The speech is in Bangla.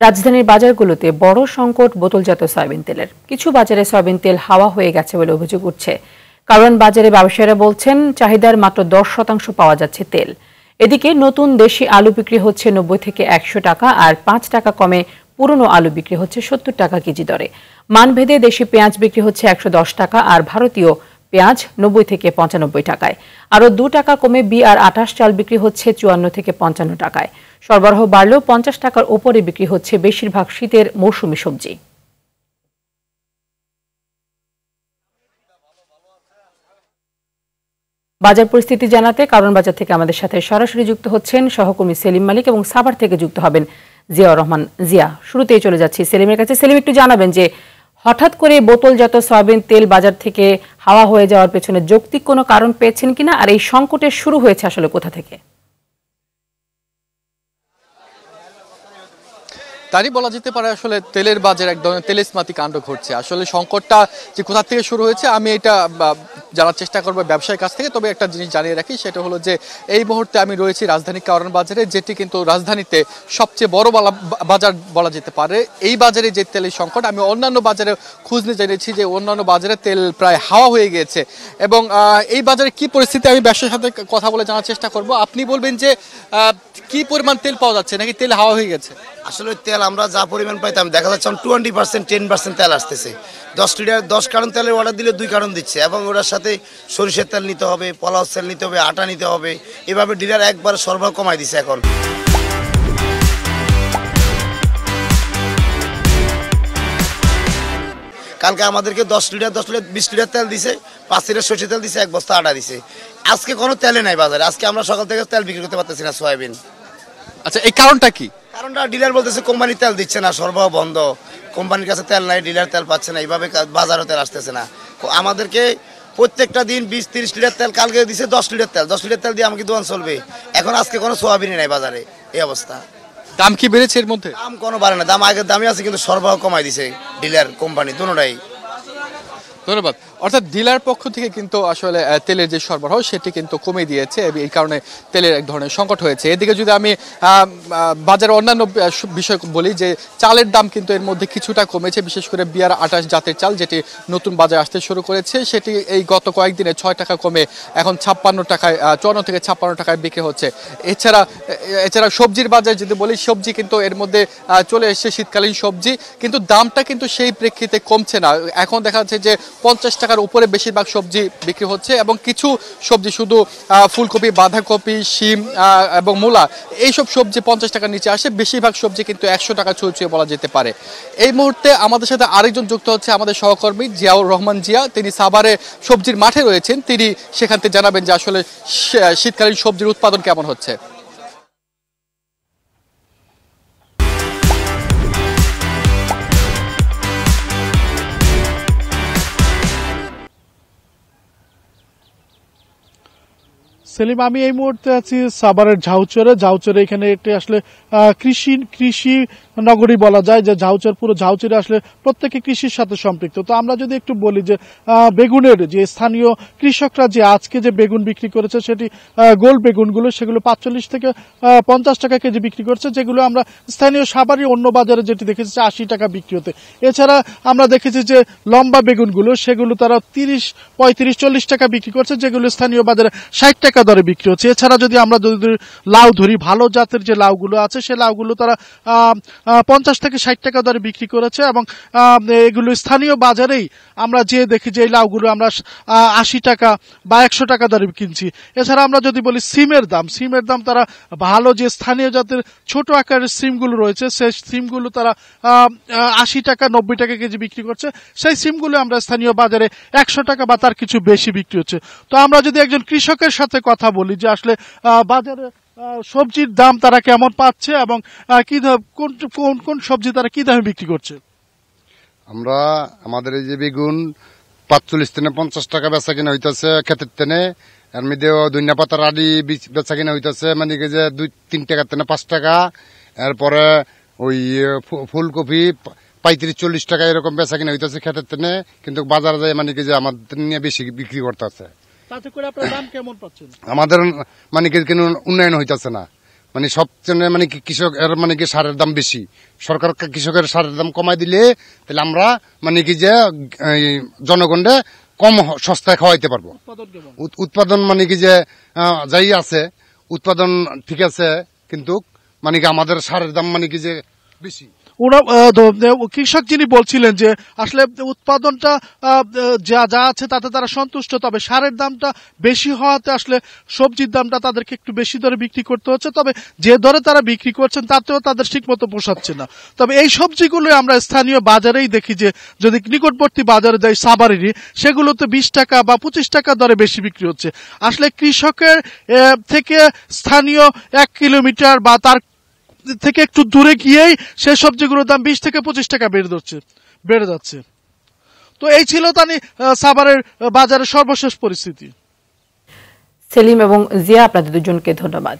রাজধানীর বাজারগুলোতে বড় সংকট বোতলজাত সয়াবিন তেলের। কিছু বাজারে সয়াবিন তেল হাওয়া হয়ে গেছে বলে অভিযোগ উঠছে। কারণ বাজারে ব্যবসায়ীরা বলছেন চাহিদার মাত্র 10% পাওয়া যাচ্ছে তেল। এদিকে নতুন দেশি আলু বিক্রি হচ্ছে 90 থেকে 100 টাকা, আর 5 টাকা কমে পুরনো আলু বিক্রি হচ্ছে 70 টাকা কেজি দরে। মানভেদে দেশি পেঁয়াজ বিক্রি হচ্ছে 110 টাকা, আর ভারতীয় পেঁয়াজ 90 থেকে 95 টাকায়। আরও 2 টাকা কমে BR28 চাল বিক্রি হচ্ছে 54 থেকে 55 টাকায়। সরবরাহ বাড়লেও 50 টাকার ওপরে বিক্রি হচ্ছে বেশিরভাগ শীতের মৌসুমী সবজি। বাজার পরিস্থিতি জানাতে কারণ বাজার থেকে আমাদের সাথে সরাসরি যুক্ত হচ্ছেন সহকর্মী সেলিম মালিক এবং সাভার থেকে যুক্ত হবেন জিয়াউর রহমান জিয়া। শুরুতেই চলে যাচ্ছি সেলিমের কাছে। সেলিম, একটু জানাবেন যে হঠাৎ করে বোতলজাত সয়াবিন তেল বাজার থেকে হাওয়া হয়ে যাওয়ার পেছনে যৌক্তিক কোনো কারণ পেয়েছেন কিনা, আর এই সংকটের শুরু হয়েছে আসলে কোথা থেকে? তারই বলা যেতে পারে আসলে তেলের বাজার এক ধরনের তেলেসমাতি কাণ্ড ঘটছে। আসলে সংকটটা যে কোথা থেকে শুরু হয়েছে আমি এটা জানার চেষ্টা করবো ব্যবসায়ীর কাছ থেকে। তবে একটা জিনিস জানিয়ে রাখি, সেটা হলো যে এই মুহূর্তে আমি রয়েছি রাজধানী কারণ বাজারে, যেটি কিন্তু রাজধানীতে সবচেয়ে বড় বাজার বলা যেতে পারে। এই বাজারে যে তেলের সংকট, আমি অন্যান্য বাজারে খোঁজ নিয়ে জেনেছি যে অন্যান্য বাজারে তেল প্রায় হাওয়া হয়ে গিয়েছে। এবং এই বাজারে কি পরিস্থিতি আমি ব্যবসায়ীর সাথে কথা বলে জানার চেষ্টা করব। আপনি বলবেন যে কি পরিমাণ তেল পাওয়া যাচ্ছে, নাকি তেল হাওয়া হয়ে গেছে? আসলে তেল আমরা যা পরিমাণ পাইতাম দেখা যাচ্ছে 20% 10% তেল আসতেছে। 10 লিটার 10 কার্টন তেলের অর্ডার দিলে 2 কার্টন দিচ্ছে, এবং ওটার সাথে সরিষার তেল নিতে হবে, পোলাও তেল নিতে হবে, আটা নিতে হবে। এভাবে ডিলার একবার সরবরাহ কমাই দিচ্ছে। এখন কালকে আমাদেরকে 10 লিটার 20 লিটার তেল দিছে, 5 লিটার সরিষার তেল দিছে, 1 বস্তা আটা দিছে। আজকে কোনো তেলে নাই বাজারে। আজকে আমরা সকাল থেকে তেল বিক্রি করতে পারতেছি না সয়াবিন। আচ্ছা, এই কারণটা কি? কারণটা ডিলার বলতেছে কোম্পানি তেল দিচ্ছে না, সরবরাহ বন্ধ, কোম্পানির কাছে তেল নাই, ডিলার তেল পাচ্ছে না, এইভাবে বাজারও তেল আসতেছে না। আমাদেরকে প্রত্যেকটা দিন 20-30 লিটার তেল, কালকে দিছে 10 লিটার তেল। 10 লিটার তেল দিয়ে আমাকে দোকান চলবে। এখন আজকে কোনো সোয়াবিনই নাই বাজারে, এই অবস্থা। দাম কি বেড়েছে এর মধ্যে? দাম কোনো বাড়ে না, দাম আগের দামই আছে, কিন্তু সরবরাহ কমাই দিছে ডিলার কোম্পানি দুটোটাই। ধন্যবাদ। অর্থাৎ ডিলার পক্ষ থেকে কিন্তু আসলে তেলের যে সরবরাহ সেটি কিন্তু কমে দিয়েছে, এই কারণে তেলের এক ধরনের সংকট হয়েছে। এদিকে যদি আমি বাজারে অন্যান্য বিষয় বলি, যে চালের দাম কিন্তু এর মধ্যে কিছুটা কমেছে, বিশেষ করে BR28 জাতের চাল যেটি নতুন বাজারে আসতে শুরু করেছে, সেটি এই গত কয়েকদিনে 6 টাকা কমে এখন 56 টাকায়, 54 থেকে 56 টাকায় বিক্রি হচ্ছে। এছাড়া সবজির বাজার যদি বলি, সবজি কিন্তু এর মধ্যে চলে এসেছে শীতকালীন সবজি, কিন্তু দামটা কিন্তু সেই প্রেক্ষিতে কমছে না। এখন দেখা যাচ্ছে যে 50 টাকার উপরে বেশিরভাগ সবজি বিক্রি হচ্ছে, এবং কিছু সবজি শুধু ফুলকপি, বাঁধাকপি, শিম এবং মূলা, এইসব সবজি 50 টাকার নিচে আসে। বেশিরভাগ সবজি কিন্তু 100 টাকা ছুঁয়ে বলা যেতে পারে। এই মুহূর্তে আমাদের সাথে আরেকজন যুক্ত হচ্ছে, আমাদের সহকর্মী জিয়াউর রহমান জিয়া। তিনি সাভারে সবজির মাঠে রয়েছেন, তিনি সেখান থেকে জানাবেন যে আসলে শীতকালীন সবজির উৎপাদন কেমন হচ্ছে। সেলিম, আমি এই মুহূর্তে আছি সাভারের ঝাউচরে। এখানে একটি আসলে কৃষি নগরী বলা যায়, যে ঝাউচর, পুরো ঝাউচরে আসলে প্রত্যেকে কৃষির সাথে সম্পৃক্ত। তো আমরা যদি একটু বলি যে বেগুনের যে স্থানীয় কৃষকরা যে আজকে যে বেগুন বিক্রি করেছে, সেটি গোল বেগুনগুলো, সেগুলো 45 থেকে 50 টাকা কেজি বিক্রি করছে, যেগুলো আমরা স্থানীয় সাভারের অন্য বাজারে যেটি দেখেছি 80 টাকা বিক্রি হতে। এছাড়া আমরা দেখেছি যে লম্বা বেগুনগুলো, সেগুলো তারা 30, 35, 40 টাকা বিক্রি করছে, যেগুলো স্থানীয় বাজারে 60 টাকা দরে বিক্রি হচ্ছে। এছাড়া যদি আমরা লাউ ধরি, ভালো জাতের যে লাউগুলো আছে, সে লাউগুলো তারা 50 থেকে 60 টাকা দরে বিক্রি করেছে, এবং এগুলো স্থানীয় বাজারেই আমরা যে দেখি যে এই লাউগুলো আমরা 80 টাকা বা 100 টাকা দরে কিনছি। এছাড়া আমরা যদি বলি সিমের দাম তারা ভালো যে স্থানীয় জাতের ছোট আকারের সিমগুলো রয়েছে, সেই সিমগুলো তারা 80 টাকা 90 টাকা কেজি বিক্রি করছে। সেই সিমগুলো আমরা স্থানীয় বাজারে 100 টাকা বা তার কিছু বেশি বিক্রি হচ্ছে। তো আমরা যদি একজন কৃষকের সাথে কথা বলি যে আসলে বাজারে সবজির দাম তারা কেমন পাচ্ছে, এবং কোন সবজি তারা কি দামে বিক্রি করছে। আমরা আমাদের এই যে বেগুন 45 থেকে 50 টাকা বেচা কিনা হইতেছে ক্ষেতের তেনে। এর মধ্যে ধনিয়া পাতার আড়ি বেচা কিনা হইতেছে মানে কি যে 2-3 টাকা থেকে 5 টাকা। এরপরে ওই ফুলকপি 35-40 টাকা এরকম বেচা কিনা হইতেছে ক্ষেতের তেনে, কিন্তু বাজারে যায় মানে কি যে আমাদের নিয়ে বেশি বিক্রি করতেছে। তাতে করে আপনার দাম কেমন পাচ্ছেন? আমাদের মানে কি উন্নয়ন হইতেছে না। মানে সবচেয়ে মানে কি কৃষকের মানে কি সারের দাম বেশি, সরকার কৃষকের সারের দাম কমাই দিলে তাহলে আমরা মানে কি যে জনগণে কম সস্তায় খাওয়াইতে পারবো। উৎপাদন মানে কি যে যাই আছে উৎপাদন ঠিক আছে, কিন্তু মানে কি আমাদের সারের দাম মানে কি যে বেশি। কৃষক যিনি বলছিলেন যে আসলে উৎপাদনটা যা যা আছে তাতে তারা সন্তুষ্ট, তবে সারের দামটা বেশি হওয়াতে আসলে সবজির দামটা তাদেরকে একটু বেশি দরে বিক্রি করতে হচ্ছে, তবে যে দরে তারা বিক্রি করছেন তাতেও তাদের ঠিক মতো পোষাচ্ছে না। তবে এই সবজিগুলো আমরা স্থানীয় বাজারেই দেখি যে যদি নিকটবর্তী বাজারে যাই সাভারেরই, সেগুলোতে 20 টাকা বা 25 টাকা দরে বেশি বিক্রি হচ্ছে। আসলে কৃষকের থেকে স্থানীয় 1 কিলোমিটার বা তার থেকে একটু দূরে গিয়েই সে সবজিগুলোর দাম 20 থেকে 25 টাকা বেড়ে যাচ্ছে। তো এই ছিল তানি সাভারের বাজারের সর্বশেষ পরিস্থিতি। সেলিম এবং জিয়া, আপনাদের দুজনকে ধন্যবাদ।